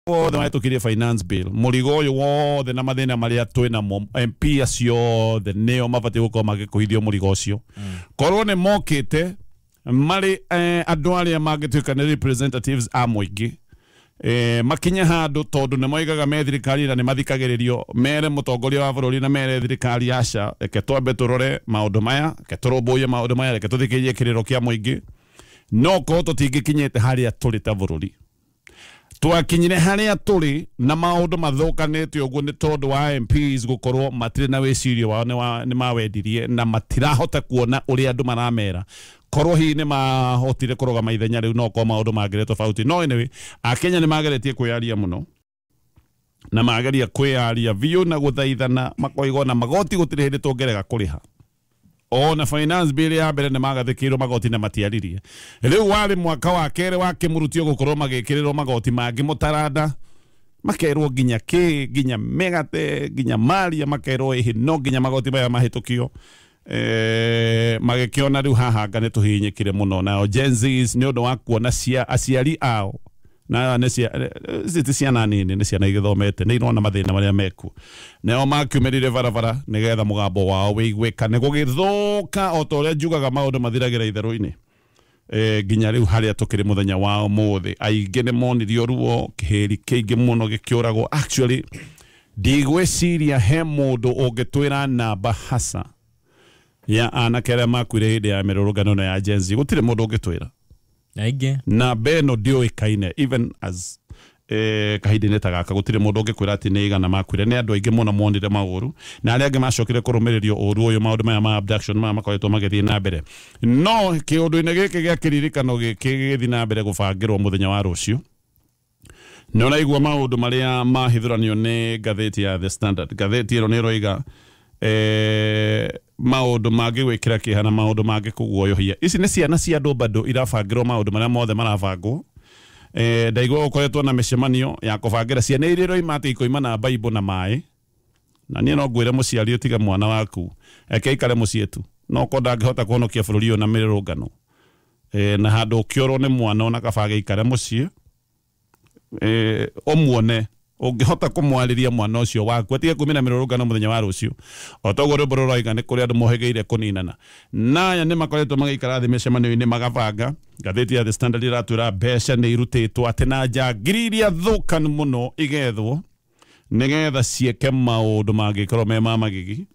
wothe mahĩtũkirie finance bill mũrigo ũyũ wothe na mathĩna marĩa twĩnamo MP acio the nĩo mabatiĩ gũkorwo magĩkũhithio mũrigo ũcio korwo nĩ mokĩte marĩ andũ arĩa mangĩtuĩka nĩ representatives a mũingĩ makinya handũ tondũ nĩ moigaga me thirikari na nĩ mathikagĩrĩrio mere mũtongoria wa bũrũri na mere thirikari aca reke twambe tũrore maũndũ maya reke tũrũmbũiye maũndũ maya reke tũthikĩrĩrie kĩrĩro kĩa mũingĩ no korwo tũtingĩkinyĩte harĩa tũrĩ ta bũrũri twakinyire harĩa tũrĩ na maũndũ mathũkanĩte ũguo nĩ tondũ wa MPs gũkorwo matirĩ na wĩcirio wao nĩ mawendirie na matirahota kuona ũrĩa andũ maramera korwo hihi nĩ mahotire kũrũgama ithenya rĩu no korwo maũndũ mangĩre tofauti no anyway Akenya nĩ mageretie kwĩyaria mũno na mageria kwĩyaria biũ na gũthaithana makoigwo na magoti gũtirĩ hĩndĩ tũngerega kũrĩha ona finance bill ya mbere nĩ magathĩkĩirwo magoti na matiaririe rĩu warĩ mwaka wa kerĩ wa kĩmurutio gũkorwo magĩkĩrĩrwo magoti mangĩ mũtaranda makerwo nginya megate nginya maria makerwo ihi no nginya magoti maya mahĩtũkio magĩkĩona rĩu haha anga nĩ tũhinyĩkire mũno nao Gen Zs nĩ ũndũ wa kuona aciari ao na nĩ ciana nini nĩ ciana igĩthomete nĩ irona mathĩna marĩa mekuo nao makiumĩrire barabara nĩgetha mũgambo wao wĩiguĩkane gũgĩthũka o ta ũrĩa njugaga maũndũ mathiragĩra itherũ-inĩ nginya rĩu harĩa tũkĩrĩ mũthenya wa ũmũthĩ aingĩ nĩ monirio ruo kĩhĩri kĩingĩ mũno gĩkĩũragwo actually ndigwĩciria he mũndũ ũngĩtwĩra namba hasa ya anake arĩa makuire hĩndĩ ya mĩrũrũngano ya Gen Z gũtirĩ mũndũ ũngĩtwĩra na beno ndioĩkaine even as kahinda-inĩ ta gaka gũtirĩ mũndũ ũngĩkwĩra atĩ nĩ igana makuire nĩ andũ aingĩ mũno monire maũru na arĩa angĩ macokire kũrũmĩrĩrio ũru ũyũ maũndũ maya ma abduction maya makoretwo magĩthiĩ na mbere no kĩũndũ-inĩ gĩkĩ gĩa kĩririkano gĩkĩ gĩgĩthiĩ na mbere gũbangĩrwo mũthenya wa rũciũ nĩ ũraigua maũndũ marĩa mahithũranio nĩ ngathĩti ya The Standard ngathĩti ĩno nĩ ĩroiga maũndũ mangĩ gwĩkĩra kĩeha na maũndũ mangĩ kũguoyohia ici nĩ ciana cia andũ bado irabangĩrwo maũndũ marĩa mothe marabangwo ndaigua gũkoretwo na mĩcemanio ya kũbangĩra ciana iria iroima atĩ ikoima na Bible na maĩ na niĩ no ngwĩre mũciari ũtige mwana waku eke ikare mũciĩ tu no ko ndangĩhota kũhonokia bũrũri ũyũ na mĩrũrũngano na handũ ũkĩorwo nĩ mwana ona kabage ikare mũciĩ ũmuone ũngĩhota kũmwarĩria mwana ũcio waku atige kumina mĩrũrũngano mũthenya wa rũciũ o toguo rwĩmbo rũroiga nĩ kũrĩ andũ mohĩgĩire kũninana na aya nĩ makoretwo magĩikara thĩ mĩcemanio-inĩ magabanga ngathĩti ya The Standard ĩratwĩra mbeca nĩ irutĩtwo atĩ na njangiri iria thũkanu mũno igethwo nĩgetha ciĩke maũndũ mangĩkorwo me ma magigi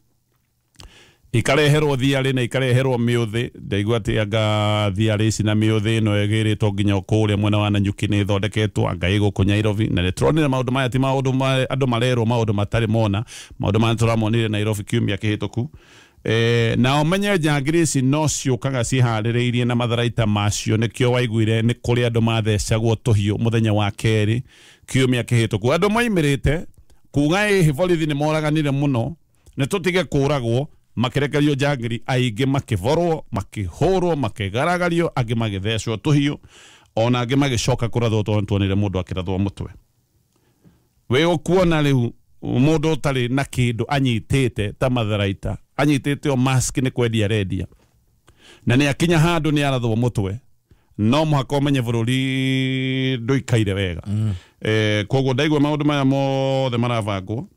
ikareherwo thiarĩ na ikareherwo mĩũthĩ ndaigua atĩ anga thiarĩ ici na mĩũthĩ ĩno ĩgĩrĩtwo nginya kũrĩa mwena wa Nanyuki nĩ ĩthondeketwo anga ĩgũkũ Nairobi na nĩtũronire maũndũ maya ti maũndũ andũ marerwo maũndũ matarĩ mona maũndũ maya tũramonire Nairobi kiumia kĩhĩtũku na ũmenye njangiri ici no ciũkaga ciharĩrĩirie na matharaita macio nĩkĩo waiguire nĩ kũrĩ andũ mathecagwo tũhiũ mũthenya wa kerĩ kiumia kĩhĩtũku andũ moimĩrĩte kuga borithi nĩ moraganire mũno nĩ tũtige kũragwo makirekerio njangiri aingĩ makivorwo makihũrwo makigaragario angĩ magĩthecwo tũhiũ ona angĩ magĩcoka kũrathwo tuonire mũndũ akĩrathwo mũtwe we ũkuona rĩu mũndũ ũtarĩ na kĩndũ anyitĩte ta matharaita anyitĩte o mask nĩ kwendia rendia na nĩ akinya handũ nĩ arathwo mũtwe no mũhaka ũmenye bũrũri ndũikaire wega koguo ndaigua maũndũ maya mothe marabangwo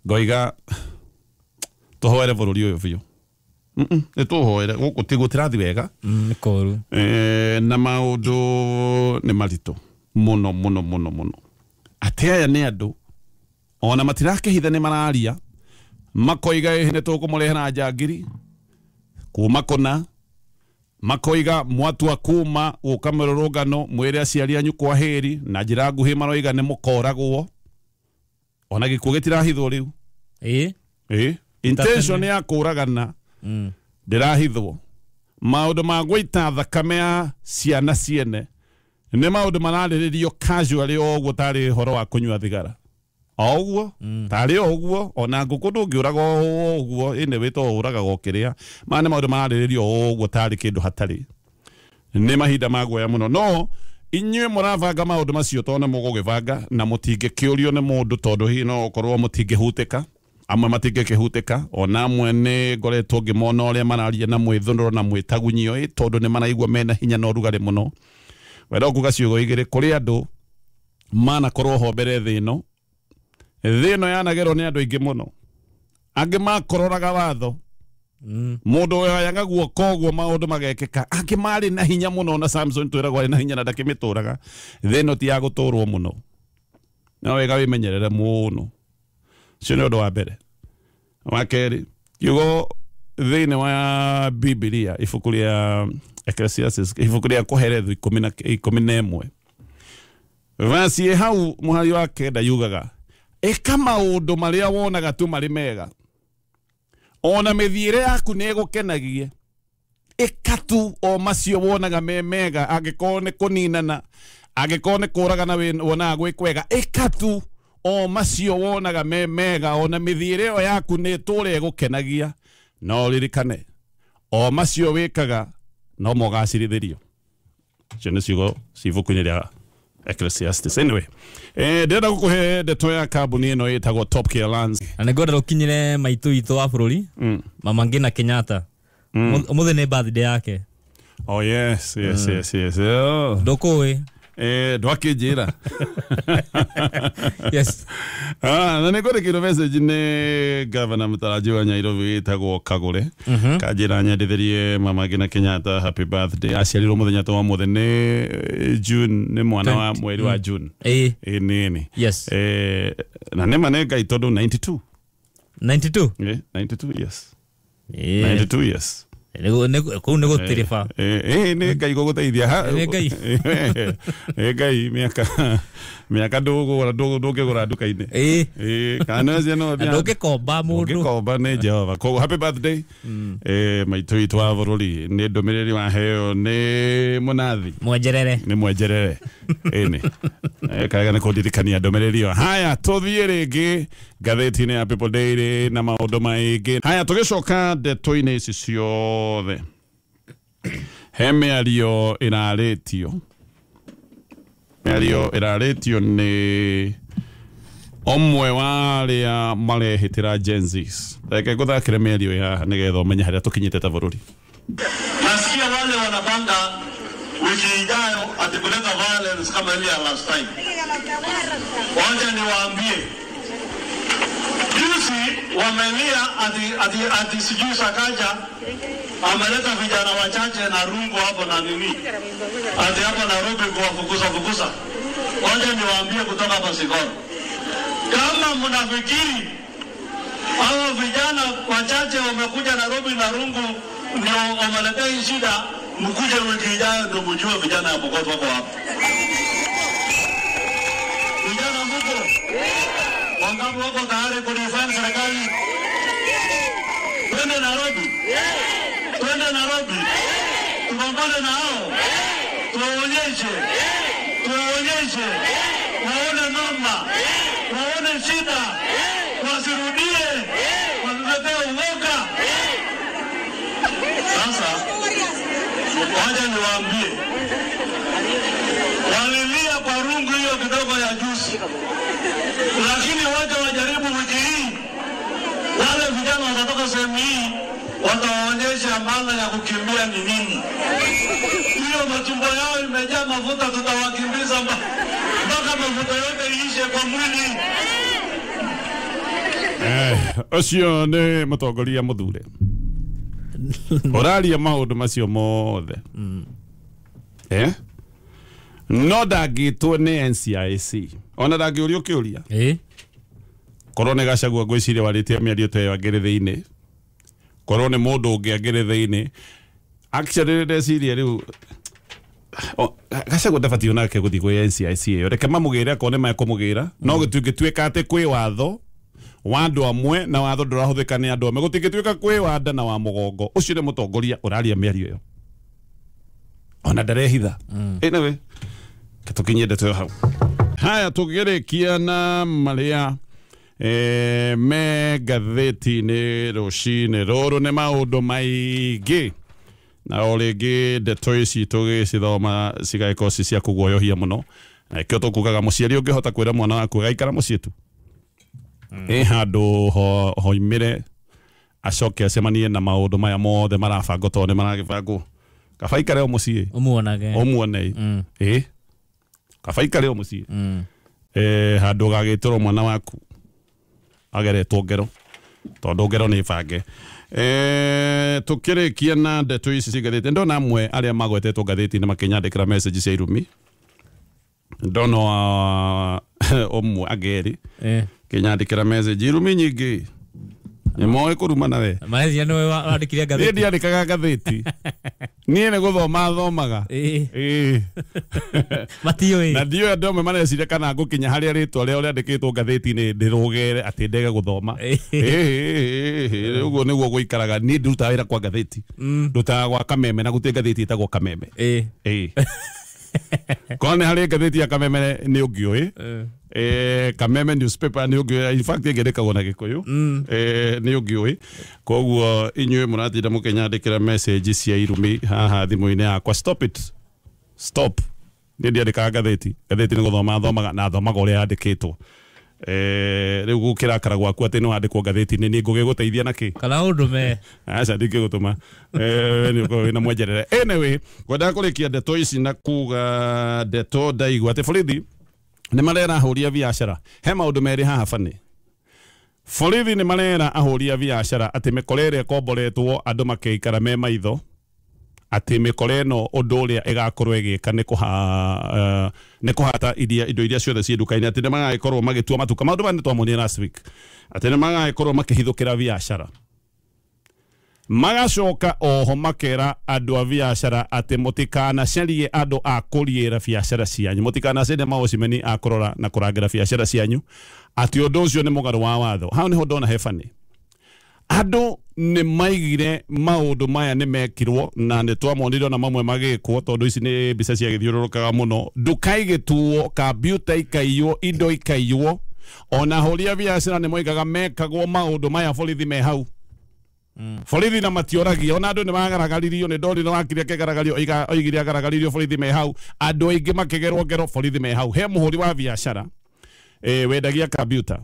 ngoiga tuhoere bũrũri ũyũ biũ nĩ tuhoere gũkũ ti gũtirathi wega nĩ kũru na maũndũ nĩ maritũ mũno mũno mũno mũno atĩ aya nĩ andũ ona matirakĩhitha nĩ mararia makoiga nĩ tũkũmũrehera njangiri kuma kũna makoiga mwatua kuma gũka mĩrũrũngano mwĩre aciari anyu kwa heri na njĩra nguhĩ maroiga nĩ mũkoragwo ona gĩkuũ gĩtirahithwo rĩu intention ya kũragana ndĩrahithwo maũndũ ma gũita thakame ya ciana ciene nĩ maũndũ mararĩrĩrio casually o ũguo tarĩ horo wa kũnyua thigara o ũguo tarĩ o ũguo ona ngũkũ ndũngĩũraga o ũguo ĩnĩ wĩtwo ũragaga o kĩrĩa nĩ maũndũ mararĩrĩrio o ũguo tarĩ kĩndũ hatarĩ nĩ mahinda ma guoya mũno no inyuĩ mũrabanga maũndũ macio tondũ mũgũgĩbanga na mũtingĩkĩũrio nĩ mũndũ tondũ hihi no ũkorwo mũtingĩhutĩka amwe matingĩkĩhutĩka ona amwe nĩ ngoretwo ngĩmona ũrĩa mararia na mwĩthũnũro na mwĩtagunyio tondũ nĩ maraigua mena hinya na ũrugarĩ mũno wenda kuga ciugo igĩrĩ kũrĩ andũ mana korwo ho mbere thino yanagerwo ni andu aingi muno angi makororaga watho mundu yanga guoko maundu magekeka angi mari na hinya muno na Samson twiragwo ari na hinya na ndakimituraga thino ti ya guturwo muno no wega wimenyerere muno cio ni undu wa mbere wa keri kiugo thini wa Biblia ibuku ria Ecclesiastes ibuku ria kuherethu 11 vasi hau muhari wa kenda yugaga eka maundu maria wonaga tu mari mega ona mithiire yaku ni gukenagie eka tu o macio wonaga me mega angikorwo ni kuninana angikorwo ni kuragana wonaga gwi kwega eka tu o macio wonaga me mega ona mithiire yo yaku ni ture gukenagia no ririkane o macio wikaga no mogacirithirio cio ni ciugo cibuku-ini ria Ecclesiastes. Anyway, ndenda gukuhe ndeto ya kambuni ino itagwo Top Care Lands. Na ngwenda rukinyire maitu itu wa bururi Mama Ngina Kenyatta. Umuthi ni birthday yake. Oh yes. Oh. Ndukuwi Ndwakinjira. Yes. Na nä ngå rä kä message nä Governor Mutaraji wa Nyairobi itagwo Kagure kanjira nyendithärie Mama Ngina Kenyatta happy birthday aciarirwo muthenya ta wa mothe nä June nä mwana wa mweri wa June nini yes na nä ma nä ngai tondu 92 yes 92 yes kou nä gå tä rä ba nä ngai gå gå teithia ngai mä aka ndå kä gå ra nduka-inä kana ndå kä komba må ndå komba nä Jehova koguo happy birthday maitå witå wa bå rå ri nä ndå mä rä ri waheo nä Munathi mwenjerere nä kaga nä kå ndirikania ndå mä rä ri ĩyo haya tå thiä rä ngä ngathäti-inä ya People Daily na maå ndå maingä haya tå gä coka ndeto-inä ici ciothe he mä ario ä rarä tio nä omwe wa arĩa marehĩtĩra Gen Zs. Reke ngũthakĩre mĩario ya nĩgetha ũmenye harĩa tũkinyĩte ta bũrũri. Nasikia wale wanapanga wiki ijayo ati kuleta violence kama ile ya last time. Wacha niwaambie. Juzi wamelia ati sijui Sakaja ameleta vijana wachache na rungu hapo na nini. Ati hapo Nairobi kuwafukuza. Wacha niwaambie kutoka hapa Sigoro. Kama mnafikiri hao vijana wachache wamekuja Nairobi na rungu ndio wameletea hii shida, mkuje wiki ijayo ndio mjue vijana ya Pokot wako hapa. Vijana mko wangapi wako tayari kulifanya serikali? Twende Nairobi. Tupambane na hao. Tuwaonyeshe. Waone mama. Waone shida. Wasirudie. Watuletee uoga. Sasa wacha niwaambie. Walilia kwa rungu hiyo kidogo ya juzi. Lakini wacha wajaribu wiki hii. Wale vijana watatoka sehemu hii watawaonyesha maana ya kukimbia ni nini. Hiyo matumbo yao imejaa mafuta, tutawakimbiza mpaka mafuta yote iishe kwa mwili. Ucio nĩ mũtongoria mũthure ũraria maũndũ macio mothe no ndangĩtwo nĩ NCIC ona ndangĩũrio kĩũria korwo nĩ Gachagua ngwĩciria warĩtie mĩario ta ĩyo angĩrĩ-thĩinĩ korwo nĩ mũndũ ũngĩ angĩrĩ-thĩinĩ actually ndeciria rĩu Gachagua ndabatiĩ onake gũthiĩ gwĩ NCIC ĩyo reke mamũgĩre akorwo nĩ mekũmũgĩra no gũtuĩka atĩ kwĩ watho wa andũ amwe na watho ndũrahũthĩka nĩ andũ amwe gũtingĩtuĩka kwĩ wa nda na wa mũgongo ũcio nĩ mũtongoria ũraria mĩario ĩyo ona ndarehitha anyway tũkinyie ndeto ĩyo hau haya tũkĩrĩkia na marĩa me ngathĩti-inĩ rũcinĩ rũrũ nĩ maũndũ maingĩ na o rĩngĩ ndeto ici tũgĩcithoma cigagĩkorwo ci cia kũguoyohia mũno kĩo tũkugaga mũciari ũngĩhota kwĩra mwana waku agaikara mũciĩ tu handũ hoimĩre acoke acemanie na maũndũ maya mothe marabangwo tondũ nĩ maragĩbangwo kabaikare o mũciĩ ũmuone kaba ikare o mũciĩ handu gagitoro mwana waku ageretwo ngero tondu ngero ni bange tukirikia na ndeto ici cigathite ndona amwe aria magwetetwo ngathiti-ini makinyandikira message cia irumi ndona omwe ageri kinyandikira message irumi nyingi ni moe kuruma nawe maizia no wandikire ngathiti ndi andikaga ngathiti nie ne guthoma thomaga matiyo na ndio andũ amwe marecire kana ngũkinya harĩa rĩtwa rĩao rĩandĩkĩtwo ngathĩti-inĩ ndĩrũgere atĩ ndege gũthoma ũguo nĩguo gũikaraga niĩ ndutaga wĩra kwa ngathĩti ndutaga gwa Kameme na gũtirĩ ngathĩti ĩtagwo Kameme korwo nĩ harĩ ngathĩti ya Kameme nĩ ũngĩũĩ Kameme newspaper nĩ ũngĩũĩ in fact ĩngĩandĩkagwo na Gĩkũyũ nĩ ũngĩũĩ koguo inyuĩ mũratinda mũkĩnyandĩkĩra message cia irumi haha thimũ-inĩ yakwa stop nĩ ndiandĩkaga ngathĩti nĩ gũthoma thomaga na thomaga ũrĩa yandĩkĩtwo rĩu gũkĩrakara gwaku atĩ nĩ wandĩkwo ngathĩti-inĩ nĩ ngũgĩgũteithia nakĩ kana ũndũme aca ndingĩgũtũma nĩ ũkorwo wĩna mwenjerere anyway ngwendaga kũrĩkia ndeto ici na kuga ndeto ndaigua atĩ borithi nĩ marera ahũri a biacara he maũndũ merĩ haha bani borithi nĩ marera ahũri a biacara atĩ mĩkora ĩrĩa ĩkomboretwo andũ makĩikara me maitho atĩ mĩkora ĩno ũndũ ũrĩa ĩgakorwo ĩgĩka nĩ kũhata indo iria ciothe ciĩ nduka-inĩ atĩ nĩ magagĩkorwo magĩtua matuka maũndũ maya nĩ twamonire last week atĩ nĩ magagĩkorwo makĩhithũkĩra biacara magacoka oho makera andũ a biacara atĩ mũtikanacarie andũ a kũriĩra biacara cianyu mũtikanacarie maocimeni a kũrora na kũrangĩra biacara cianyu atĩ ũndũ ũcio nĩ mũgarũ wa watho hau nĩho ndona hebani andũ nĩ maigire maũndũ maya nĩ mekirwo na nĩ twamonire na mamwe magĩkwo tondũ ici nĩ mbica ciagĩthiũrũrũkaga mũno nduka igĩtuo kambiuta ikaiywo indo ikaiywo ona ahũri a biacara nĩ moigaga mekagwo maũndũ maya borithi me hau borithi na matioragia ona andũ nĩ magaragaririo nĩ ndori nĩ wakire kĩgaragario oigire agaragaririo borithi me hau andũ aingĩ makĩgerwo ngero borithi me hau he mũhũri wa biacara wendagia kambiuta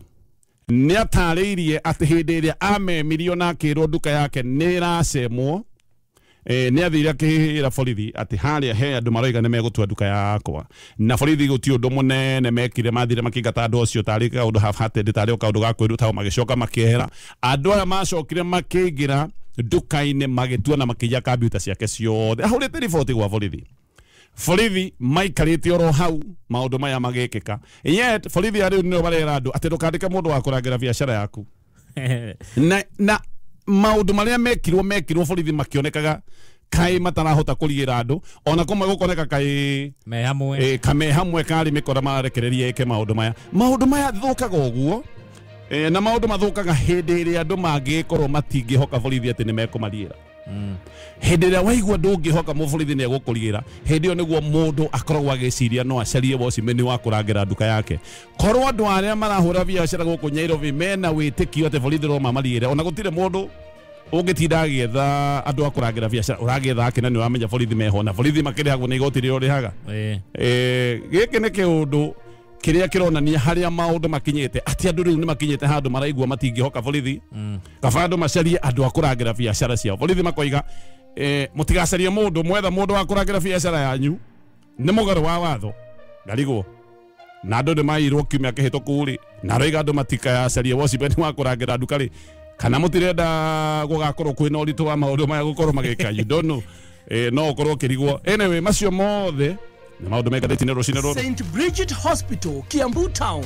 nĩ atarĩirie atĩ hĩndĩ ĩrĩa amemirio na akĩrwo nduka yake nĩ ĩracemwo nĩ athire akĩhĩhĩra borithi atĩ harĩa he andũ maroiga nĩ megũtua nduka yakwa na borithi gũtirĩ ũndũ mũnene mekire mathire makĩingata andũ acio tarĩ kaũndũ half-hearted tarĩ kaũndũ ga kwĩruta magĩcoka makĩehera andũ aya macokire makĩingĩra nduka-inĩ magĩtua na makĩiya kambiuta ciake ciothe ahũrĩte riboti gwa borithi maikarĩte oro hau maũndũ maya magĩkĩka yet borithi arĩu nĩo barera andũ atĩ ndũkandĩke mũndũ wa kũrangĩra biacara yaku na maũndũ marĩa mekirwo borithi makĩonekaga kaĩ matarahota kũrigĩra andũ ona kũmwe gũkoneka kaĩ me hamwe karĩ mĩkora marekereria ĩke maũndũ maya thũkaga ũguo na maũndũ mathũkaga hĩndĩ ĩrĩa andũ mangĩkorwo matingĩhoka borithi atĩ nĩ mekũmarigĩra hĩndĩ ĩrĩa waigua ndũngĩhoka mũborithi nĩ egũkũrigĩra hĩndĩ ĩyo nĩguo mũndũ akoragwo agĩciria no acarie wocimeni wa kũrangĩra nduka yake korwo andũ arĩa marahũra biacara gũkũ Nyairobi mena wĩtĩkio atĩ borithi no mamarigĩre ona gũtirĩ mũndũ ũngĩtinda agĩetha andũ a kũrangĩra biacara ũragĩetha akĩna nĩ wamenya borithi meho na borithi makĩrĩhagwo nĩ igoti rĩrĩa ũrĩhaga gĩkĩ nĩ kĩũndũ kĩrĩa kĩronania harĩa maũndũ makinyĩte atĩ andũ rĩu nĩ makinyĩte handũ maraigua matingĩhoka borithi kaba andũ macarie andũ a kũrangĩra biacara ciao borithi makoiga mũtigacarie mũndũ mwetha mũndũ wa kũrangĩra biacara yanyu nĩ mũgarũ wa watho ngarigwo na andũ nĩ mairwo kiumia kĩhĩtũku rĩ na aroiga andũ matikacarie wocimeni wa kũrangĩra nduka rĩ kana mũtirenda gũgakorwo kwĩna ũritũ wa maũndũ maya gũkorwo magĩka you don't know no ũkorwo ũkĩrigwo anyway macio mothe nĩ maũndũ megathĩti-inĩ rũcinĩ rũrũ St. Bridget Hospital, Kiambu Town.